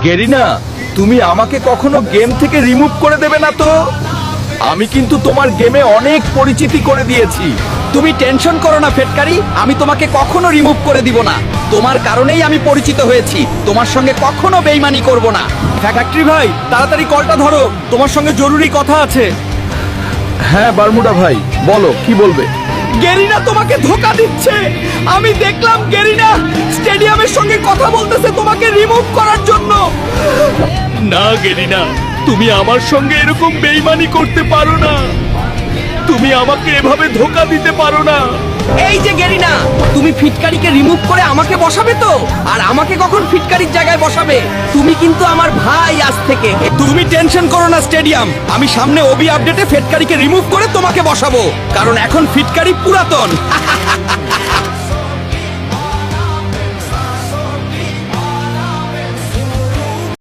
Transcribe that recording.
Garena, তুমি আমাকে কখনো গেম থেকে রিমুভ করে দেবে না তো? আমি কিন্তু তোমার গেমে অনেক পরিচিতি করে দিয়েছি। তুমি টেনশন করো না ফেটকারি, আমি তোমাকে কখনো রিমুভ করে দিব না। তোমার কারণেই আমি পরিচিত হয়েছি, তোমার সঙ্গে কখনো বেইমানি করব না। ফ্যাক্টরি ভাই, তাড়াতাড়ি কলটা ধরো, তোমার সঙ্গে জরুরি কথা আছে। হ্যাঁ বারমুডা ভাই, বলো কি বলবে। গেরিনা তোমাকে ধোকা দিচ্ছে। আমি দেখলাম গেরিনা স্টেডিয়ামের সঙ্গে কথা বলতেছে তোমাকে রিমুভ করার জন্য। না গেরিনা, তুমি আমার সঙ্গে এরকম বেইমানি করতে পারো না। তুমি আমাকে এভাবে ধোকা দিতে পারো না। এই যে গেরিনা, তুমি ফিটকারিকে রিমুভ করে আমাকে বসাবে তো? আর আমাকে কখন ফিটকারির জায়গায় বসাবে? তুমি কিন্তু আমার ভাই আজ থেকে। তুমি টেনশন করো না স্টেডিয়াম, আমি সামনে ওবি আপডেটে ফিটকারিকে রিমুভ করে তোমাকে বসাবো, কারণ এখন ফিটকারি পুরাতন।